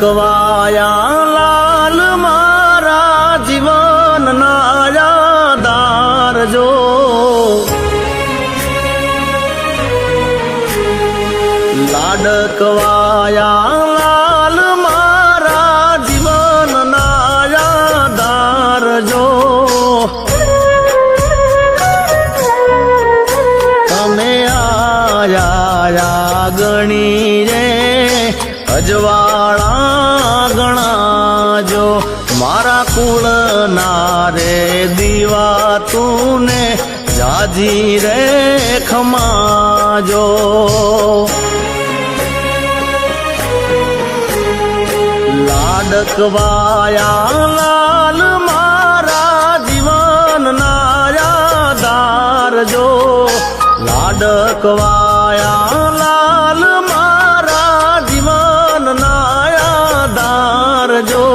લાડકવાયા લાલ મારા જીવનના યાદાર જો લાડકવાયા લાલ મારા જીવનના યાદાર જો તમે આયા ગણી રે અજવાળા ગણાજો મારા કુળના રે દીવા તુને જાજી રે ખમાજો લાડકવાયા લાલ મારા જીવનના યાદાર જો લાડકવાયા લાલ મારા જીવનના યાદાર જો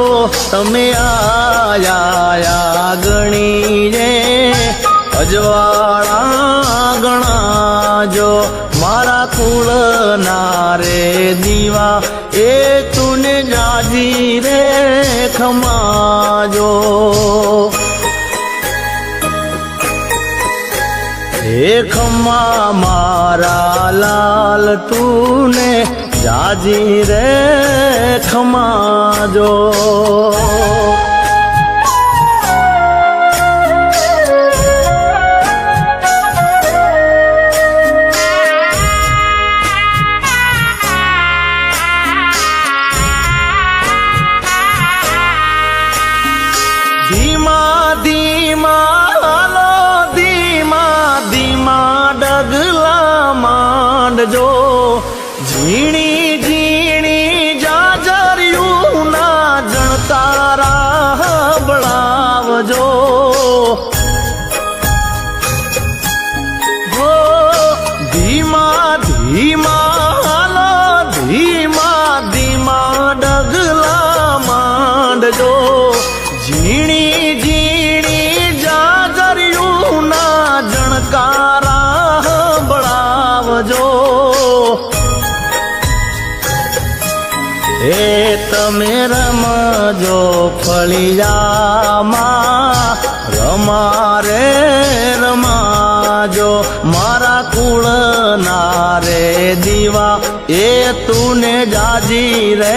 તમે આયા ગણી રે અજવાળા ગણાજો મારા કુળના રે દીવા એ તુને જાજી રે ખમાજો હે ખમા મારા લાલ તુને જાજી રે ખમાજો ધીમા ધીમા હાલો ધીમા ધીમા ડગલા માંડજો ઝીણી ઝીણી જાજરિયું ના જણકારા બળાવજો હો ધીમા ધીમા હાલો ધીમા ધીમા ડગલા માંડજો ઝીણી ઝીણી જાજરિયું ના જણકારા બળાવજો હે તમે રમજો ફળિયામાં રમા રે રમાજો મારા કુળના રે દીવા એ તુને જાજી રે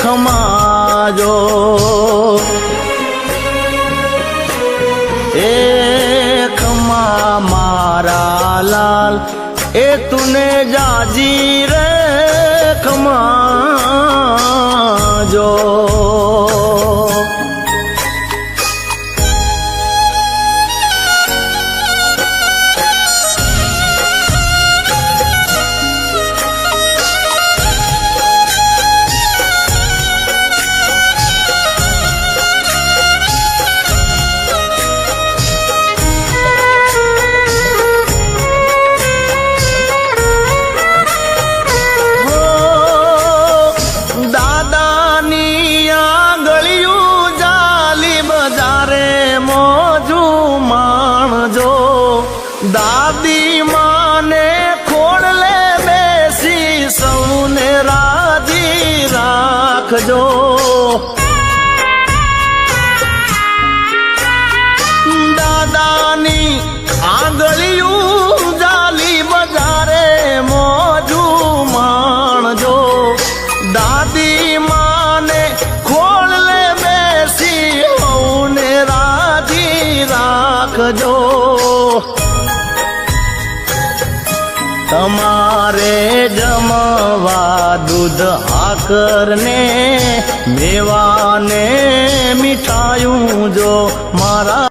ખમાજો એ ખમા મારા લાલ એ તુને જાજી રે ખમાજો દાદી માને ખોડલે બેસી સૌને રાજી રાખજો દાદાની આંગળિયું જાલી બજારે મોજું માણજો દાદી માને ખોડલે બેસી સૌને રાજી રાખજો તમારે જમવા દૂધ હાકર ને મેવાને મીઠાયું જો મારા